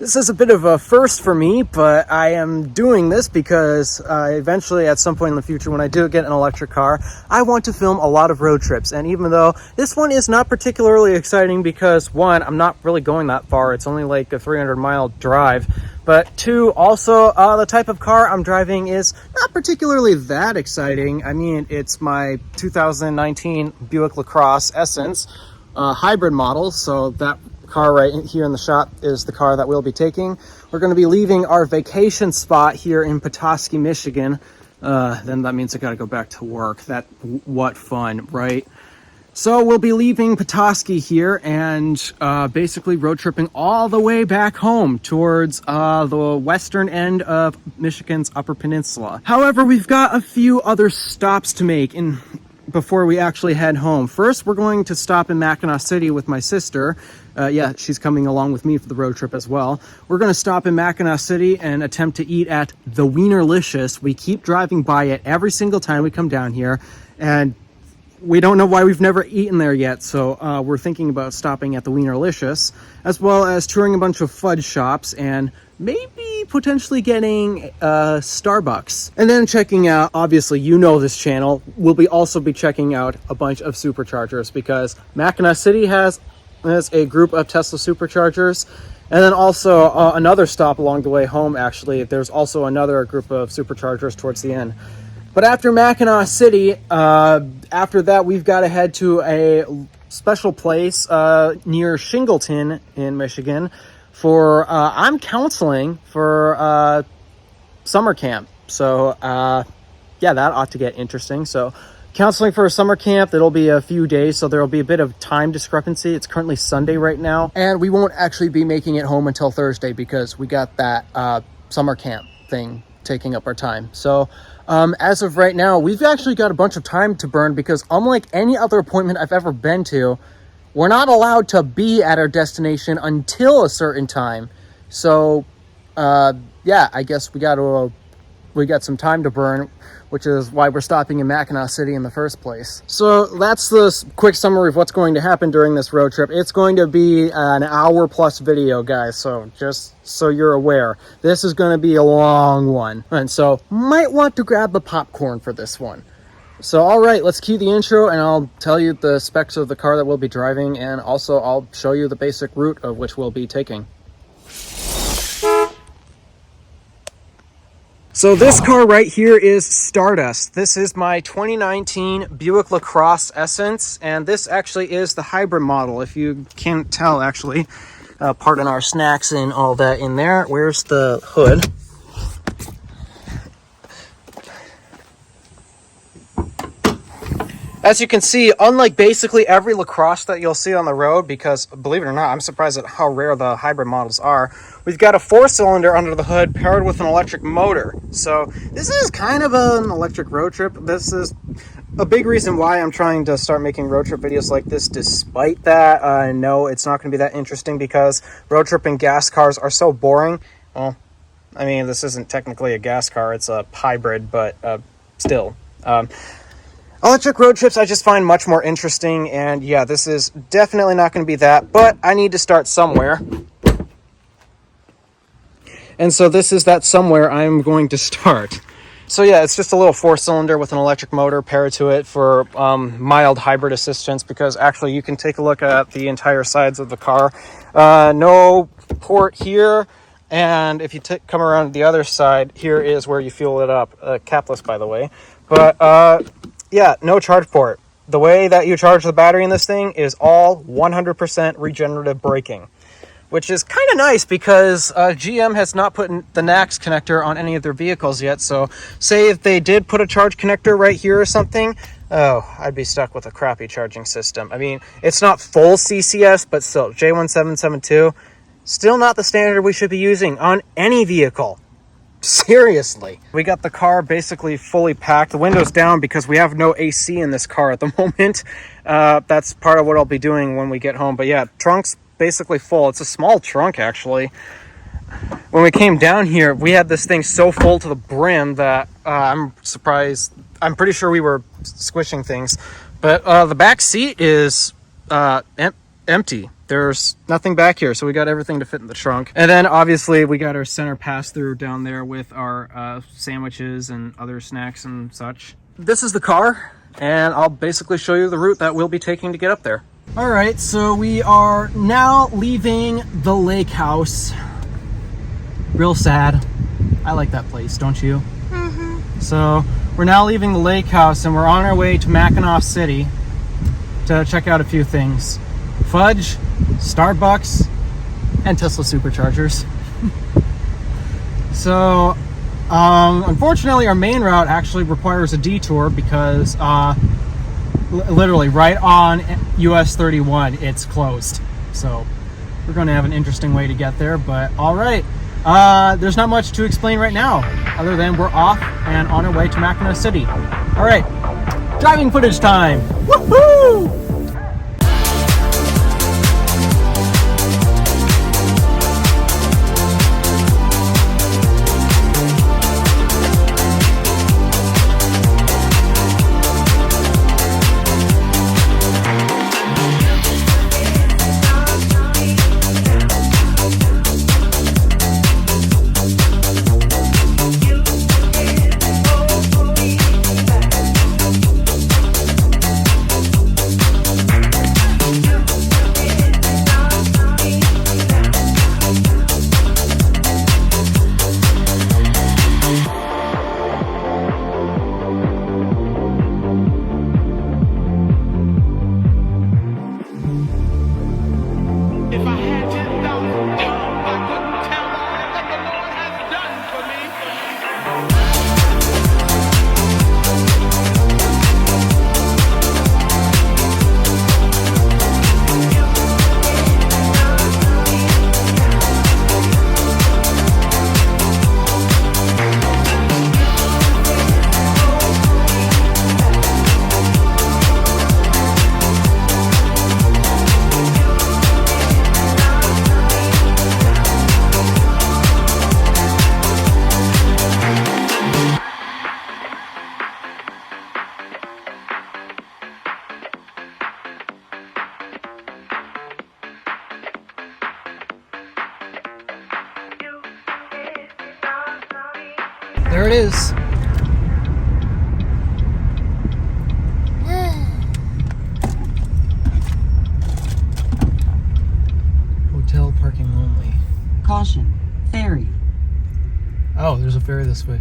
This is a bit of a first for me, but I am doing this because eventually at some point in the future when I do get an electric car, I want to film a lot of road trips. And even though this one is not particularly exciting because one, I'm not really going that far. It's only like a 300-mile drive. But two, also the type of car I'm driving is not particularly that exciting. I mean, it's my 2019 Buick LaCrosse Essence hybrid model. So that car right here in the shop is the car that we'll be taking. We're going to be leaving our vacation spot here in Petoskey, Michigan. Then that means I got to go back to work. What fun, right? So we'll be leaving Petoskey here and basically road tripping all the way back home towards the western end of Michigan's Upper Peninsula. However, we've got a few other stops to make before we actually head home. First, we're going to stop in Mackinac City with my sister. Yeah, she's coming along with me for the road trip as well. We're going to stop in Mackinac City and attempt to eat at the Wienerlicious. We keep driving by it every single time we come down here, and we don't know why we've never eaten there yet, so we're thinking about stopping at the Wienerlicious, as well as touring a bunch of fudge shops and maybe potentially getting Starbucks. And then checking out, obviously you know this channel, we'll also be checking out a bunch of superchargers because Mackinac City has a group of Tesla superchargers. And then also another stop along the way home, actually, there's also another group of superchargers towards the end. But after Mackinac City, after that, we've got to head to a special place near Shingleton in Michigan for, I'm counseling for summer camp. So, yeah, that ought to get interesting. So, counseling for a summer camp, that'll be a few days, so there'll be a bit of time discrepancy. It's currently Sunday right now, and we won't actually be making it home until Thursday because we got that summer camp thing taking up our time. So as of right now, we've actually got a bunch of time to burn because unlike any other appointment I've ever been to, we're not allowed to be at our destination until a certain time. So yeah, I guess we got some time to burn, which is why we're stopping in Mackinac City in the first place. So that's the quick summary of what's going to happen during this road trip. It's going to be an hour-plus video, guys, so just so you're aware. This is going to be a long one, and so might want to grab the popcorn for this one. So, all right, let's cue the intro, and I'll tell you the specs of the car that we'll be driving, and also I'll show you the basic route of which we'll be taking. So this car right here is Stardust. This is my 2019 Buick LaCrosse Essence, and this actually is the hybrid model. If you can't tell, actually, pardon our snacks and all that in there. Where's the hood? As you can see, unlike basically every LaCrosse that you'll see on the road, because believe it or not, I'm surprised at how rare the hybrid models are, we've got a 4-cylinder under the hood paired with an electric motor. So this is kind of an electric road trip. This is a big reason why I'm trying to start making road trip videos like this. Despite that, no, it's not going to be that interesting because road tripping gas cars are so boring. Well, I mean, this isn't technically a gas car. It's a hybrid, but still. Electric road trips I just find much more interesting, and yeah, this is definitely not going to be that, but I need to start somewhere. And so this is that somewhere I'm going to start. So yeah, it's just a little 4-cylinder with an electric motor paired to it for mild hybrid assistance, because actually you can take a look at the entire sides of the car. No port here, and if you come around the other side, here is where you fuel it up. Capless, by the way. But yeah, no charge port. The way that you charge the battery in this thing is all 100% regenerative braking, which is kind of nice because GM has not put the NACS connector on any of their vehicles yet. So say if they did put a charge connector right here or something, oh, I'd be stuck with a crappy charging system. I mean, it's not full CCS, but still, J1772, still not the standard we should be using on any vehicle. Seriously. We got the car basically fully packed. The windows down because we have no AC in this car at the moment. That's part of what I'll be doing when we get home. But yeah, trunk's basically full. It's a small trunk, actually. When we came down here, we had this thing so full to the brim that I'm surprised. I'm pretty sure we were squishing things. But the back seat is empty. there's nothing back here, so we got everything to fit in the trunk. And then obviously we got our center pass-through down there with our sandwiches and other snacks and such. This is the car, and I'll basically show you the route that we'll be taking to get up there. All right, so we are now leaving the lake house. Real sad. I like that place, don't you? Mm-hmm. So we're now leaving the lake house, and we're on our way to Mackinac City to check out a few things. Fudge, Starbucks, and Tesla superchargers. So unfortunately our main route actually requires a detour because literally right on US 31 it's closed. So we're going to have an interesting way to get there, but all right. There's not much to explain right now other than we're off and on our way to Mackinac City. All right, driving footage time. Woohoo! There it is. Hotel parking only. Caution, ferry. Oh, there's a ferry this way.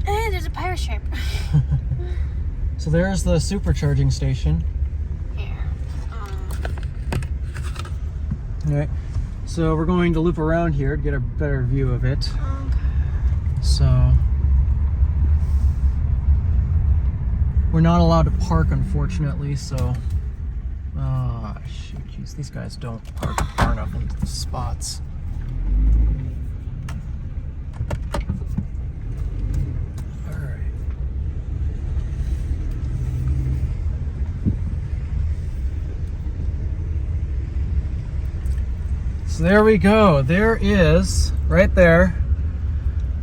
And there's a pirate ship. So there's the supercharging station. Here. All right. So we're going to loop around here to get a better view of it. So we're not allowed to park, unfortunately, so shoot, geez, these guys don't park far enough into the spots. All right. So there we go. There is, right there,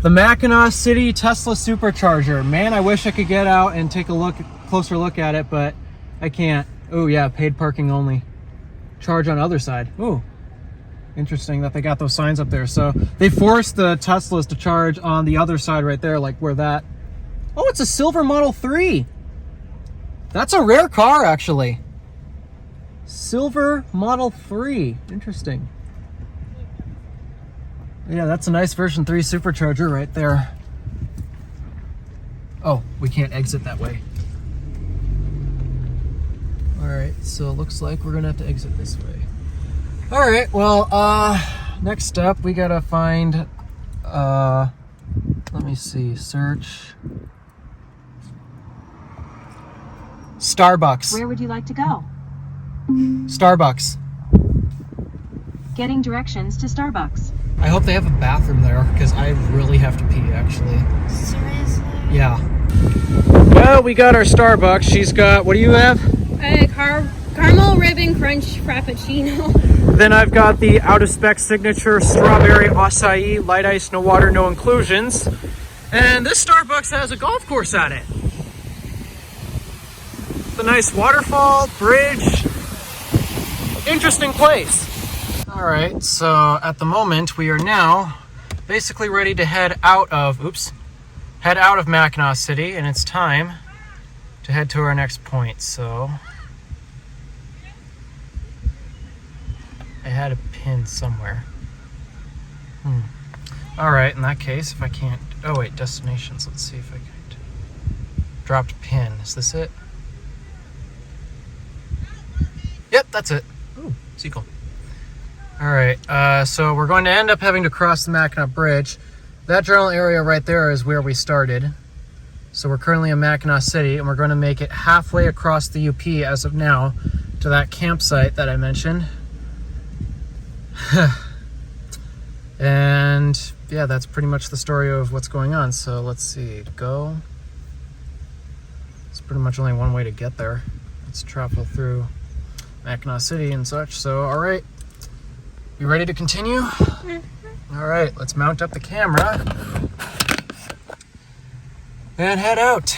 the Mackinac City Tesla supercharger. Man, I wish I could get out and take a closer look at it, but I can't. Oh yeah, paid parking only. Charge on other side. Oh, interesting that they got those signs up there. So they forced the Teslas to charge on the other side right there, like where that. Oh, it's a silver Model 3. That's a rare car, actually. Silver Model 3. Interesting. Yeah, that's a nice version 3 supercharger right there. Oh, we can't exit that way. All right, so it looks like we're gonna have to exit this way. All right, well, next up we gotta find, let me see, search. Starbucks. Where would you like to go? Starbucks. Getting directions to Starbucks. I hope they have a bathroom there, because I really have to pee, actually. Seriously? Yeah. Well, we got our Starbucks. She's got, what do you have? Caramel ribbon crunch frappuccino. Then I've got the out-of-spec signature strawberry acai, light ice, no water, no inclusions. And this Starbucks has a golf course at it. The nice waterfall, bridge. interesting place. All right, so at the moment we are now basically ready to head out of Mackinac City, and it's time to head to our next point. So I had a pin somewhere. All right, in that case, if I can't, oh wait, destinations. Let's see if I can. Dropped pin. Is this it? Yep, that's it. Ooh, seagull. All right, so we're going to end up having to cross the Mackinac Bridge. That general area right there is where we started. So we're currently in Mackinac City, and we're going to make it halfway across the UP as of now to that campsite that I mentioned. And yeah, that's pretty much the story of what's going on. So let's see, go. It's pretty much only one way to get there. Let's travel through Mackinac City and such. So, all right, you ready to continue? All right, let's mount up the camera and head out.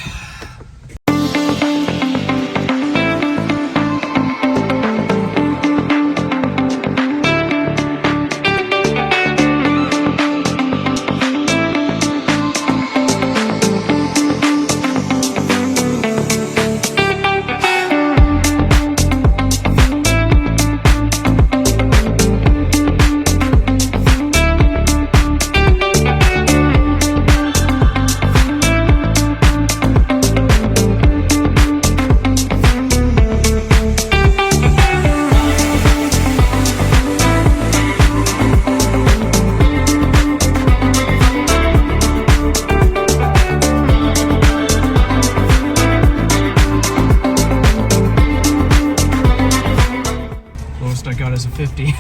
I got is a 50.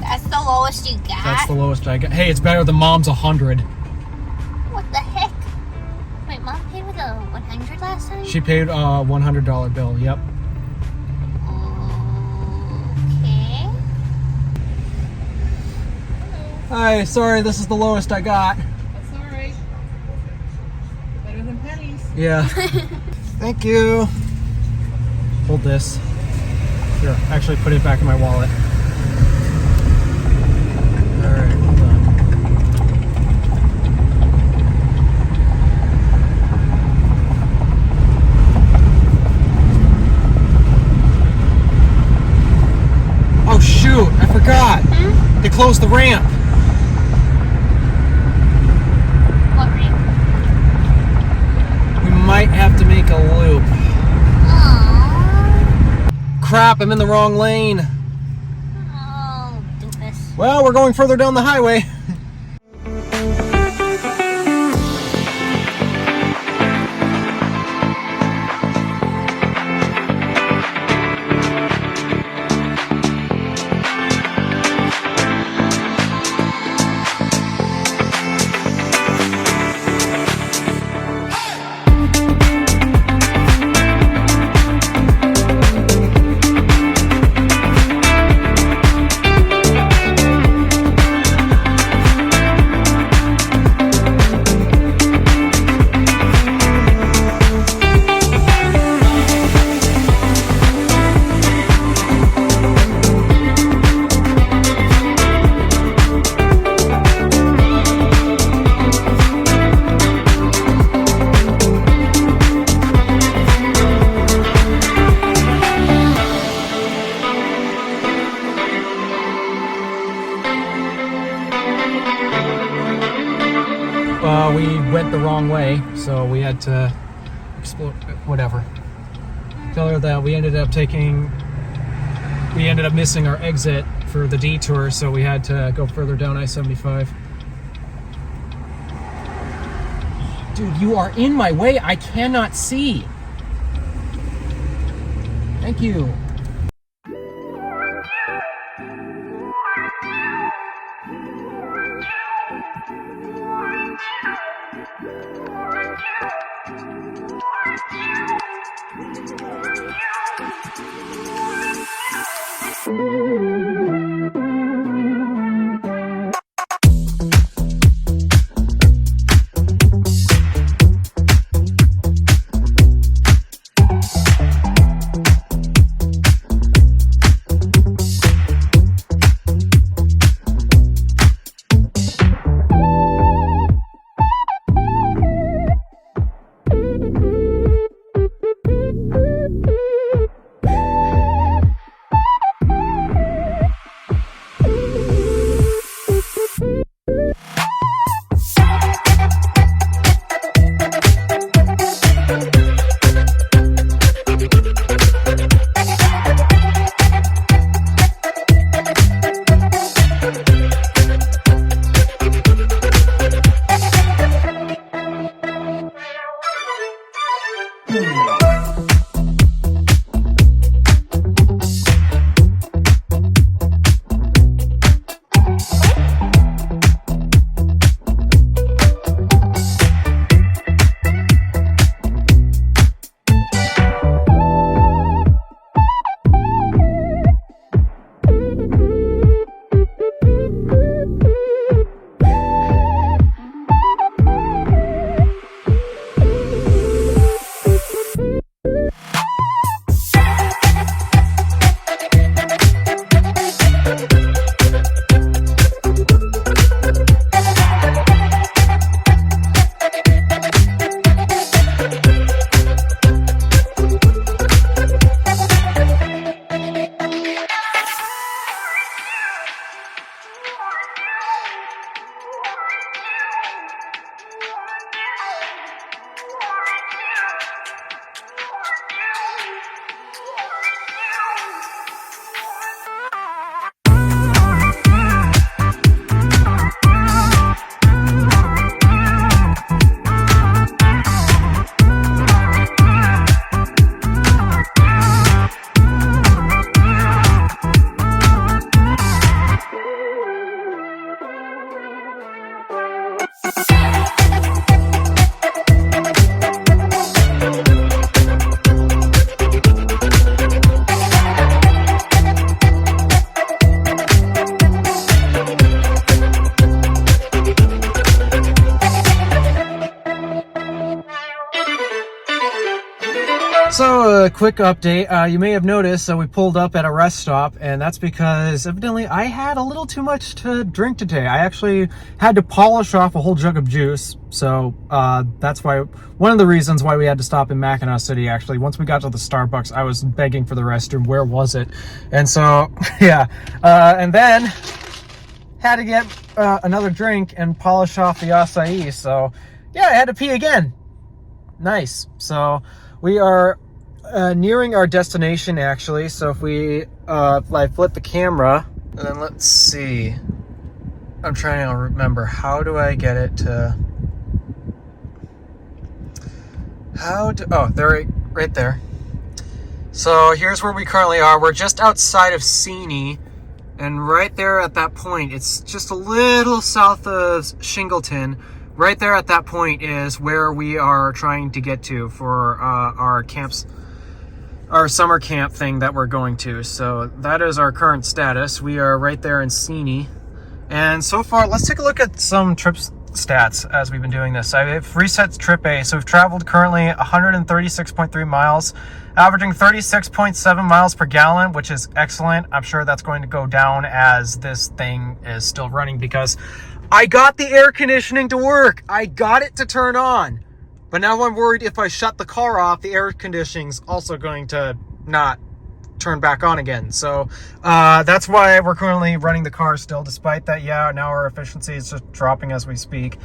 That's the lowest you got? That's the lowest I got. Hey, it's better than Mom's 100. What the heck? Wait, Mom paid with a 100 last time? She paid a $100 bill, yep. Okay. Hi, sorry, this is the lowest I got. That's all right. Better than pennies. Yeah. Thank you. Hold this. Here, actually put it back in my wallet. All right, hold on. Oh shoot, I forgot. They closed the ramp. What ramp? We might have to make a loop. Crap, I'm in the wrong lane. Oh, Dinkus. Well, we're going further down the highway. We went the wrong way, so we had to explore, whatever. Tell her that we ended up missing our exit for the detour, so we had to go further down I-75. Dude, you are in my way. I cannot see. Thank you. So, a quick update. You may have noticed that we pulled up at a rest stop, and that's because evidently I had a little too much to drink today. I actually had to polish off a whole jug of juice, so that's why one of the reasons why we had to stop in Mackinac City. Actually, once we got to the Starbucks, I was begging for the restroom. Where was it? And so, yeah, and then had to get another drink and polish off the acai. So, yeah, I had to pee again. Nice. So we are nearing our destination, actually. So if we I flip the camera, and then let's see. I'm trying to remember, how do I get it to... oh, they're right there. So here's where we currently are. We're just outside of Seney, and right there at that point, it's just a little south of Shingleton. Right there at that point is where we are trying to get to for our camps, our summer camp thing that we're going to. So that is our current status. We are right there in Seney. And so far, let's take a look at some trip stats as we've been doing this. I've reset trip A. So we've traveled currently 136.3 miles, averaging 36.7 miles per gallon, which is excellent. I'm sure that's going to go down as this thing is still running, because I got the air conditioning to work. I got it to turn on. But now I'm worried if I shut the car off, the air conditioning's also going to not turn back on again. So that's why we're currently running the car still, despite that, yeah, now our efficiency is just dropping as we speak.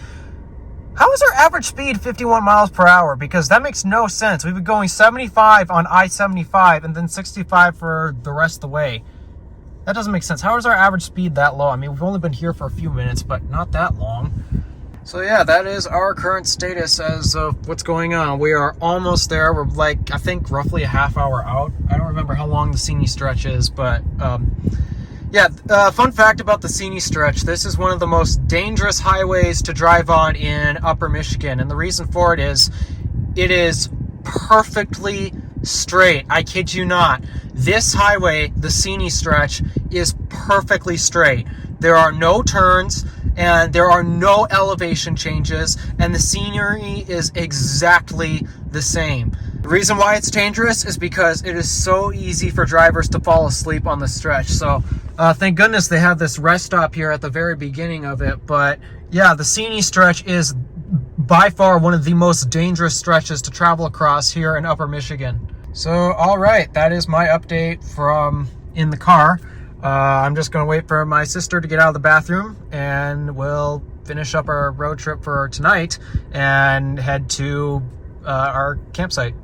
How is our average speed 51 miles per hour? Because that makes no sense. We've been going 75 on I-75 and then 65 for the rest of the way. That doesn't make sense. How is our average speed that low? I mean, we've only been here for a few minutes, but not that long. So yeah, that is our current status as of what's going on. We are almost there. We're like, I think roughly a half hour out. I don't remember how long the Seney stretch is, but yeah, fun fact about the Seney stretch, this is one of the most dangerous highways to drive on in Upper Michigan. And the reason for it is perfectly straight. I kid you not. This highway, the Seney stretch, is perfectly straight. There are no turns and there are no elevation changes, and the scenery is exactly the same. The reason why it's dangerous is because it is so easy for drivers to fall asleep on the stretch. So thank goodness they have this rest stop here at the very beginning of it. But yeah, the Seney stretch is by far one of the most dangerous stretches to travel across here in Upper Michigan. So, all right, that is my update from in the car. I'm just going to wait for my sister to get out of the bathroom, and we'll finish up our road trip for tonight and head to our campsite.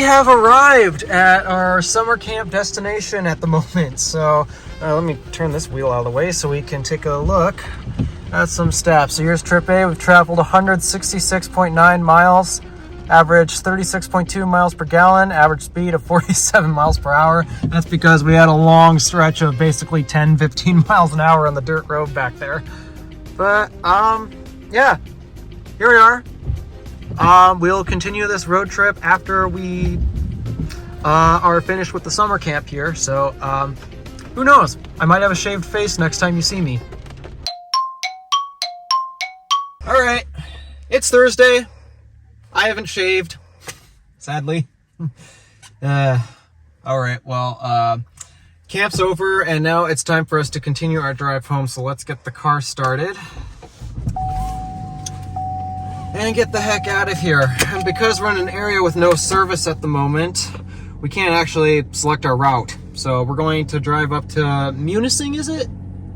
have arrived at our summer camp destination at the moment. So let me turn this wheel out of the way so we can take a look at some stats. So here's trip A. We've traveled 166.9 miles, average 36.2 miles per gallon, average speed of 47 miles per hour. That's because we had a long stretch of basically 10, 15 miles an hour on the dirt road back there. But yeah, here we are. We'll continue this road trip after we are finished with the summer camp here. So who knows? I might have a shaved face next time you see me. All right, it's Thursday. I haven't shaved, sadly. All right, well, camp's over, and now it's time for us to continue our drive home. So let's get the car started and get the heck out of here. And because we're in an area with no service at the moment, we can't actually select our route. So we're going to drive up to Munising, is it?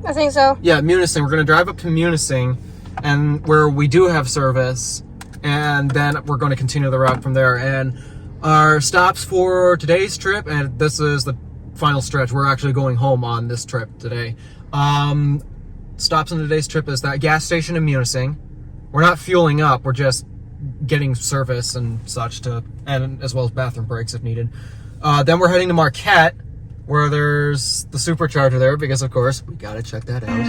I think so. Yeah, Munising. We're going to drive up to Munising, and where we do have service, and then we're going to continue the route from there. And our stops for today's trip, and this is the final stretch. We're actually going home on this trip today. Stops on today's trip is that gas station in Munising. We're not fueling up, we're just getting service and such and as well as bathroom breaks if needed. Then we're heading to Marquette, where there's the supercharger there, because of course we gotta check that out.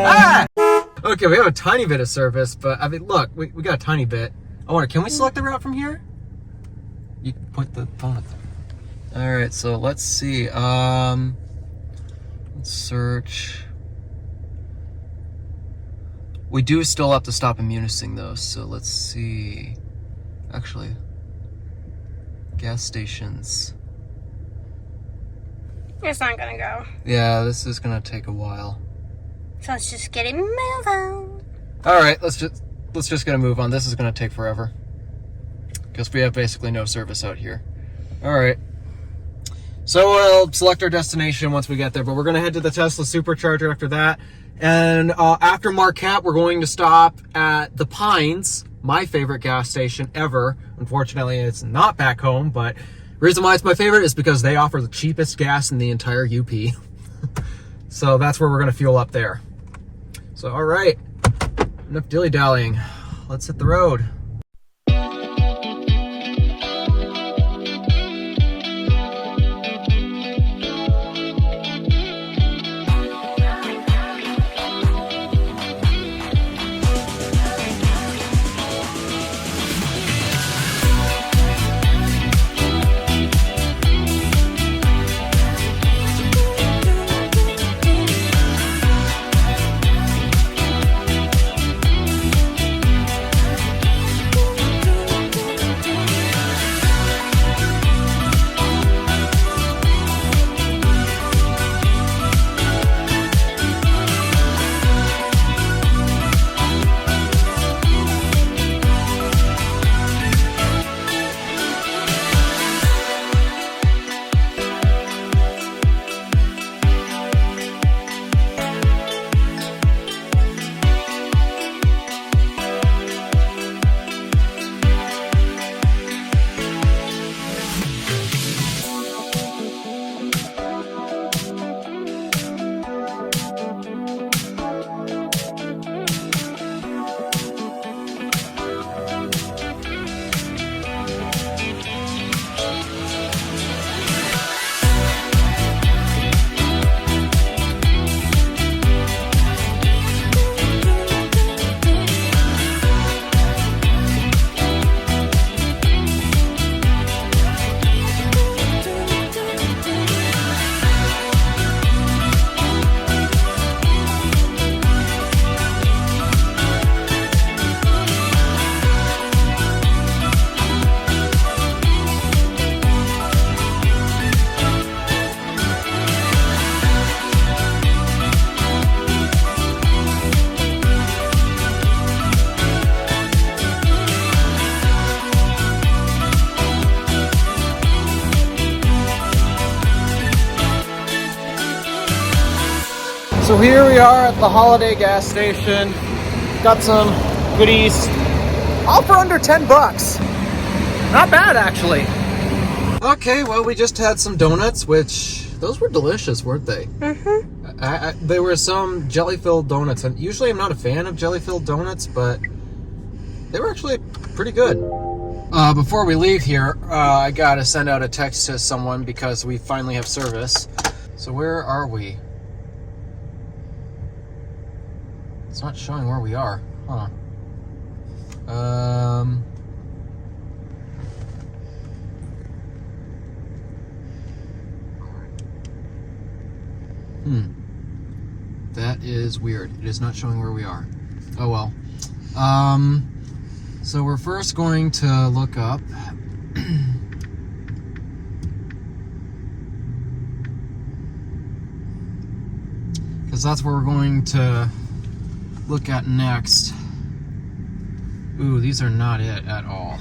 Ah! Okay, we have a tiny bit of service, but I mean, look, we got a tiny bit. I wonder, can we select the route from here? You can point the phone up there. All right, so let's see. Let's search. We do still have to stop in Munising though, so let's see. Actually, gas stations. It's not gonna go. Yeah, this is gonna take a while. So let's just get it move on. All right, let's just gonna move on. This is gonna take forever because we have basically no service out here. All right. So we'll select our destination once we get there, but we're gonna head to the Tesla supercharger after that. And after Marquette, we're going to stop at the Pines, my favorite gas station ever. Unfortunately, it's not back home, but the reason why it's my favorite is because they offer the cheapest gas in the entire UP. So that's where we're going to fuel up there. So, all right, enough dilly-dallying. Let's hit the road. So here we are at the Holiday gas station. Got some goodies, all for under 10 bucks. Not bad, actually. Okay, well, we just had some donuts, which those were delicious, weren't they? Mm-hmm. There were some jelly-filled donuts, and usually I'm not a fan of jelly-filled donuts, but they were actually pretty good. Before we leave here, I gotta send out a text to someone because we finally have service. So where are we? It's not showing where we are. Huh. That is weird. It is not showing where we are. Oh well. So we're first going to look up because that's where we're going to look at next. Ooh, these are not it at all.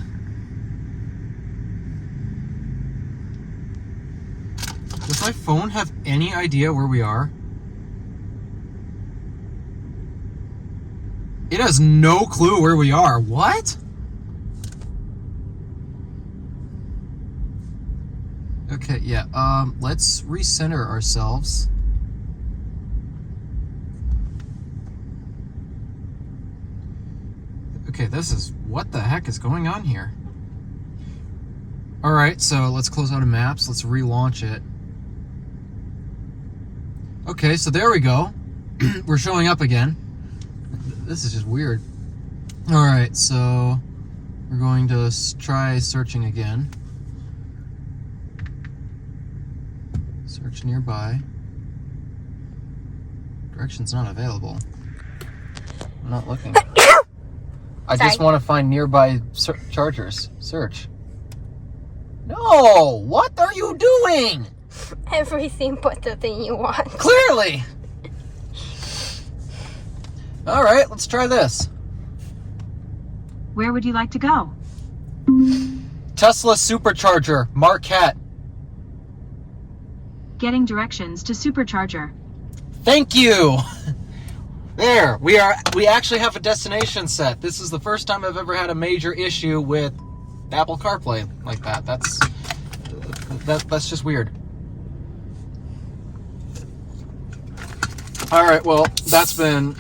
Does my phone have any idea where we are? It has no clue where we are. What? Okay, yeah. Let's recenter ourselves. Okay, what the heck is going on here? Alright, so let's close out of maps. Let's relaunch it. Okay, so there we go. We're showing up again. This is just weird. Alright, so we're going to try searching again. Search nearby. Directions not available. I'm not looking. I just want to find nearby chargers. Search. No! What are you doing? Everything but the thing you want. Clearly! Alright, let's try this. Where would you like to go? Tesla Supercharger, Marquette. Getting directions to Supercharger. Thank you! There, we actually have a destination set. This is the first time I've ever had a major issue with Apple CarPlay like that. That's just weird. Alright, well, that's been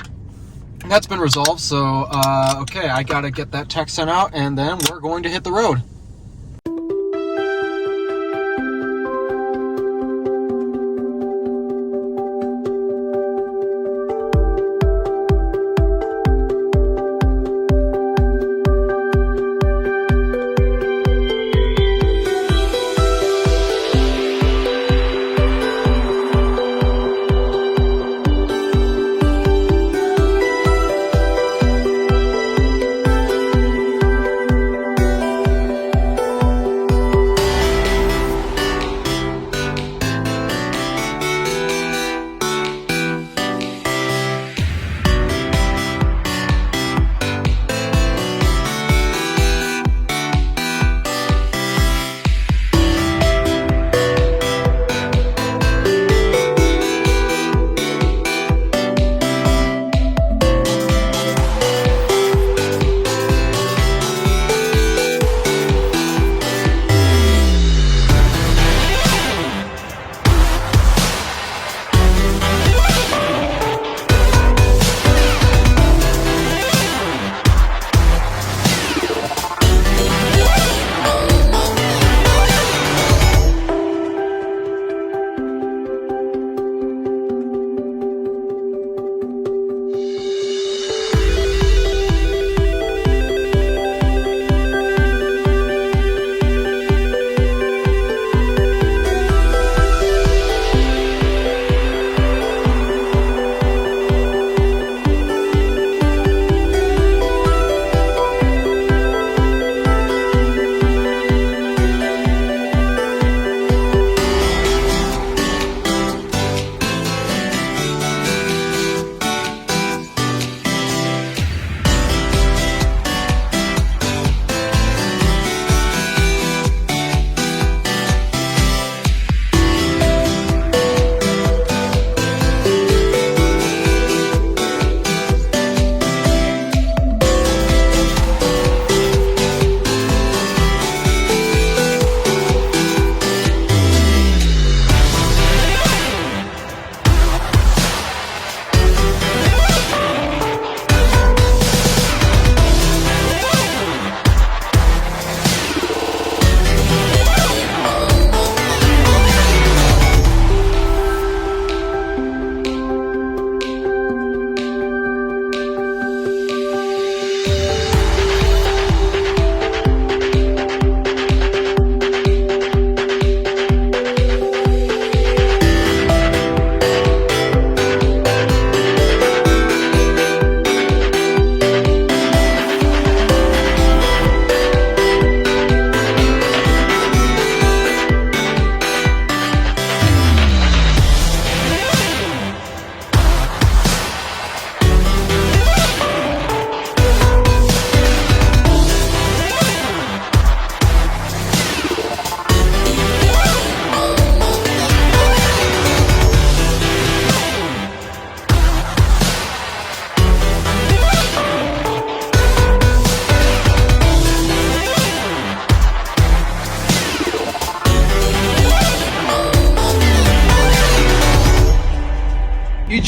resolved, so, okay, I gotta get that text sent out, and then we're going to hit the road.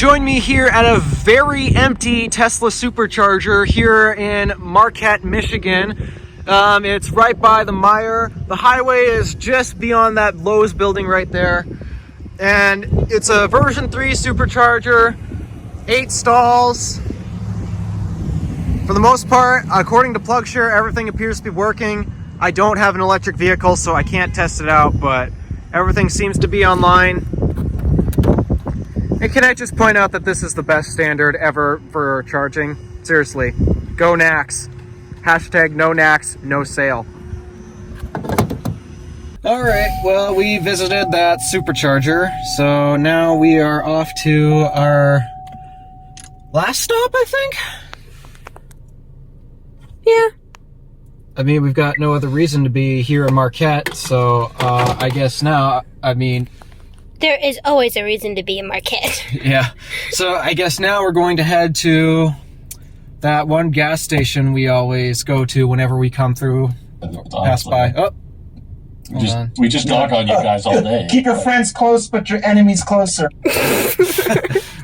join me here at a very empty Tesla supercharger here in Marquette, Michigan. It's right by the Meijer. The highway is just beyond that Lowe's building right there. And it's a version 3 supercharger, 8 stalls. For the most part, according to PlugShare, everything appears to be working. I don't have an electric vehicle, so I can't test it out, but everything seems to be online. And can I just point out that this is the best standard ever for charging? Seriously, go Nax. Hashtag no Nax, no sale. All right, well, we visited that supercharger, so now we are off to our last stop, I think? Yeah. I mean, we've got no other reason to be here in Marquette, so I guess now, There is always a reason to be in Marquette. yeah. So I guess now we're going to head to that one gas station we always go to whenever we come through, pass by. Oh, we just knock on you guys all day. Keep your friends close, but your enemies closer.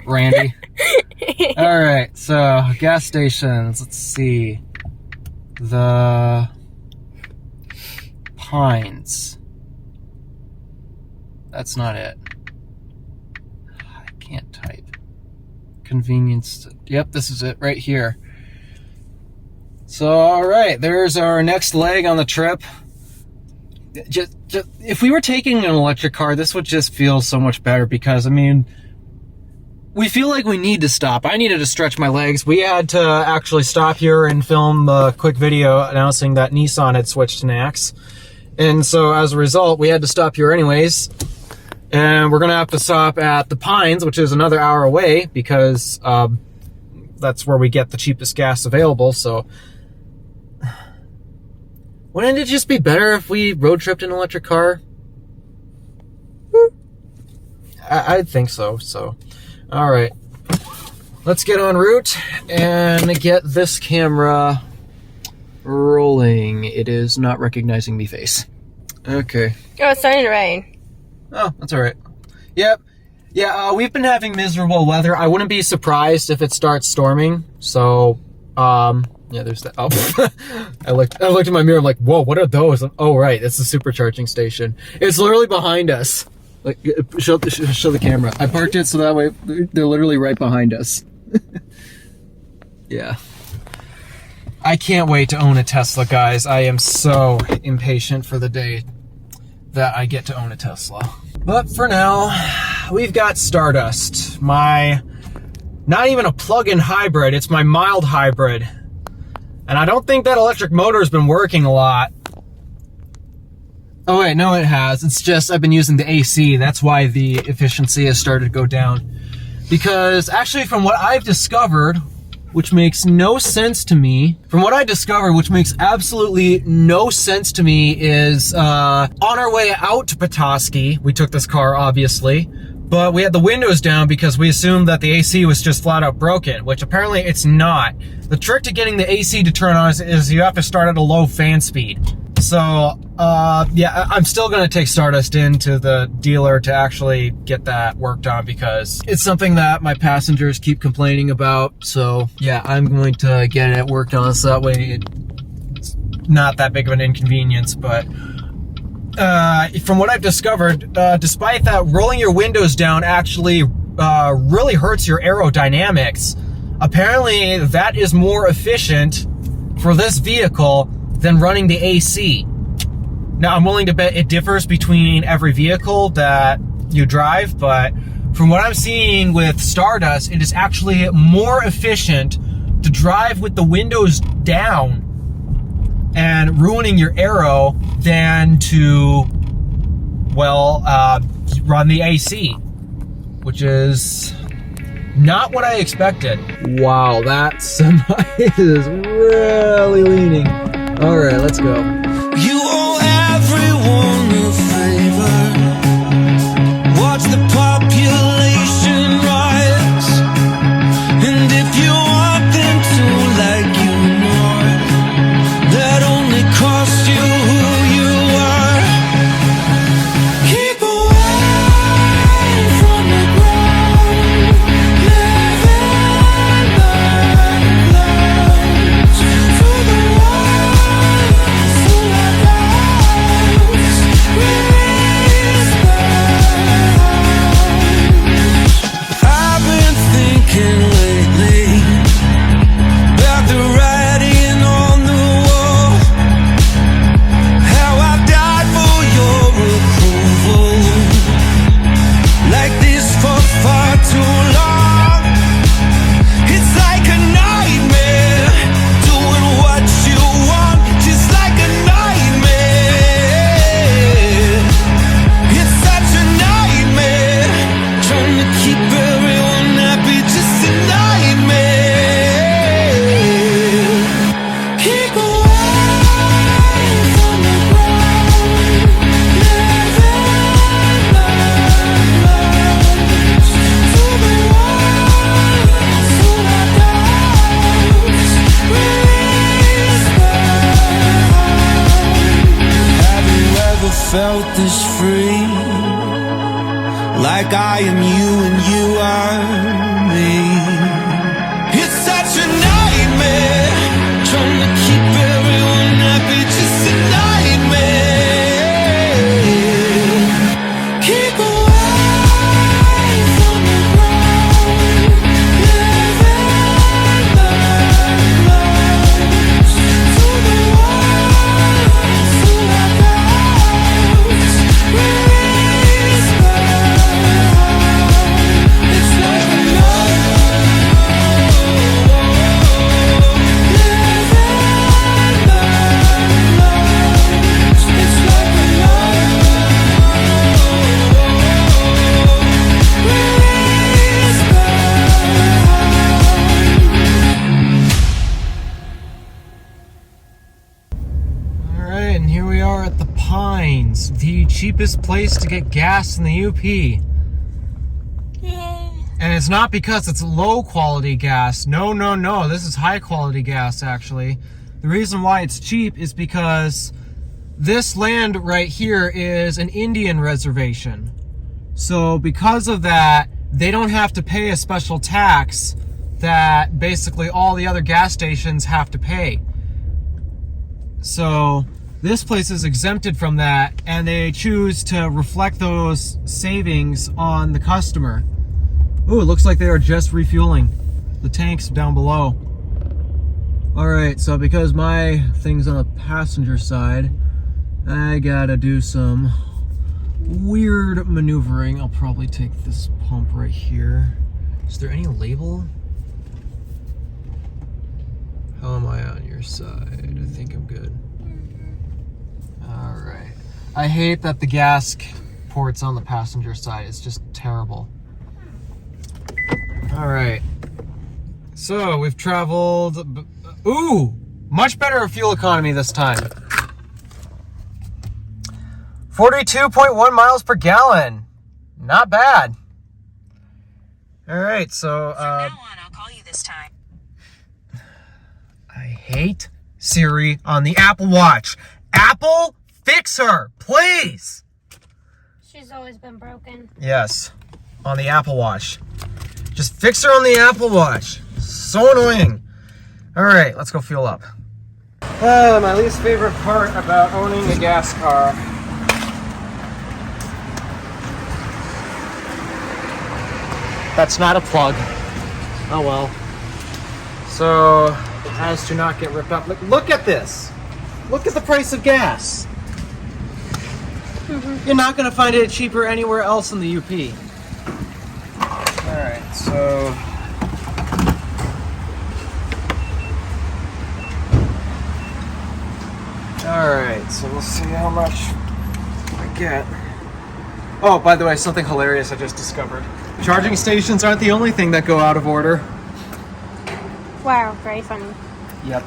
Randy. All right, so gas stations. Let's see. The Pines. That's not it. I can't type. Convenience. Yep, this is it right here. So, all right, there's our next leg on the trip. Just if we were taking an electric car, this would just feel so much better because, we feel like we need to stop. I needed to stretch my legs. We had to actually stop here and film a quick video announcing that Nissan had switched to Nax. And so as a result, we had to stop here anyways. And we're going to have to stop at the Pines, which is another hour away because that's where we get the cheapest gas available. So wouldn't it just be better if we road tripped an electric car? I think so. So, all right, let's get en route and get this camera rolling. It is not recognizing me face. Okay. Oh, it's starting to rain. Oh, that's all right. Yep. Yeah, we've been having miserable weather. I wouldn't be surprised if it starts storming. So, yeah, there's that. Oh, I looked in my mirror. I'm like, whoa, what are those? Oh, right, it's the supercharging station. It's literally behind us. Like, show the camera. I parked it so that way they're literally right behind us. Yeah. I can't wait to own a Tesla, guys. I am so impatient for the day that I get to own a Tesla. But for now, we've got Stardust. My, not even a plug-in hybrid, it's my mild hybrid. And I don't think that electric motor has been working a lot. Oh wait, no it has. It's just I've been using the AC. That's why the efficiency has started to go down. Because actually from what I've discovered, which makes no sense to me, which makes absolutely no sense to me is on our way out to Petoskey, we took this car obviously, but we had the windows down because we assumed that the AC was just flat out broken, which apparently it's not. The trick to getting the AC to turn on is you have to start at a low fan speed. So, yeah, I'm still going to take Stardust into the dealer to actually get that worked on because it's something that my passengers keep complaining about. So, yeah, I'm going to get it worked on so that way it's not that big of an inconvenience. But from what I've discovered, despite that, rolling your windows down actually really hurts your aerodynamics. Apparently, that is more efficient for this vehicle than running the AC. Now, I'm willing to bet it differs between every vehicle that you drive, but from what I'm seeing with Stardust, it is actually more efficient to drive with the windows down and ruining your aero than to, well, run the AC, which is not what I expected. Wow, that semi is really leaning. All right, let's go. You owe everyone a favor. Watch the population rise. And if you want them to like you more, that only costs you who you are. Keep away from the ground. It's the cheapest place to get gas in the UP. Yeah. And it's not because it's low quality gas. No. This is high quality gas, actually. The reason why it's cheap is because this land right here is an Indian reservation. So because of that, they don't have to pay a special tax that basically all the other gas stations have to pay. So this place is exempted from that, and they choose to reflect those savings on the customer. Ooh, it looks like they are just refueling the tanks down below. All right, so because my thing's on the passenger side, I gotta do some weird maneuvering. I'll probably take this pump right here. Is there any label? How am I on your side? I think I'm good. All right. I hate that the gas port's on the passenger side. It's just terrible. All right. So we've traveled. Ooh, much better fuel economy this time. 42.1 miles per gallon. Not bad. All right, so From now on, I'll call you this time. I hate Siri on the Apple Watch. Apple, fix her, please. She's always been broken. Yes, on the Apple Watch. Just fix her on the Apple Watch. So annoying. All right, let's go fuel up. My least favorite part about owning a gas car. That's not a plug. Oh well. So it has to not get ripped up. Look at this. Look at the price of gas. You're not going to find it cheaper anywhere else in the UP. All right, so we'll see how much I get. Oh, by the way, something hilarious I just discovered. Charging stations aren't the only thing that go out of order. Wow, very funny. Yep.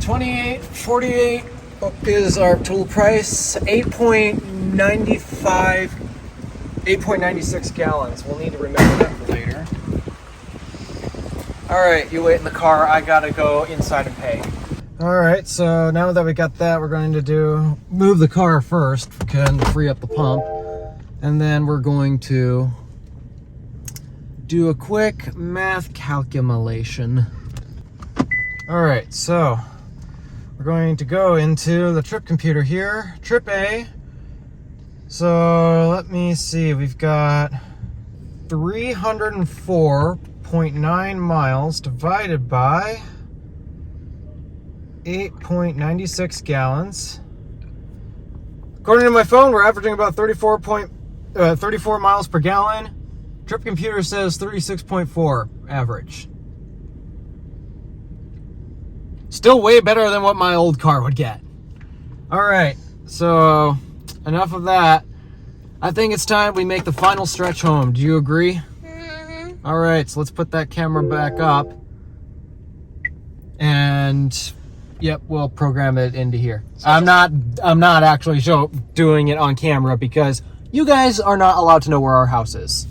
$28.48 is our total price. 8.96 gallons. We'll need to remember that for later. All right, you wait in the car. I gotta go inside and pay. All right, so now that we got that, we're going to move the car first and free up the pump, and then we're going to do a quick math calculation. All right, so we're going to go into the trip computer here, trip A. So let me see, we've got 304.9 miles divided by 8.96 gallons. According to my phone, we're averaging about 34 miles per gallon. Trip computer says 36.4 average. Still way better than what my old car would get. All right, so enough of that. I think it's time we make the final stretch home. Do you agree? Mm-hmm. All right, so let's put that camera back up. And yep, we'll program it into here. I'm not actually doing it on camera because you guys are not allowed to know where our house is.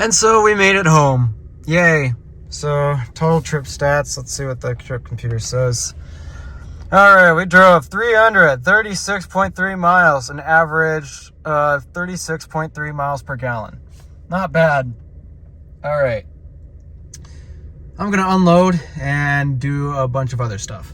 And so we made it home. Yay. So total trip stats. Let's see what the trip computer says. All right, we drove 336.3 miles, an average of 36.3 miles per gallon. Not bad. All right. I'm going to unload and do a bunch of other stuff.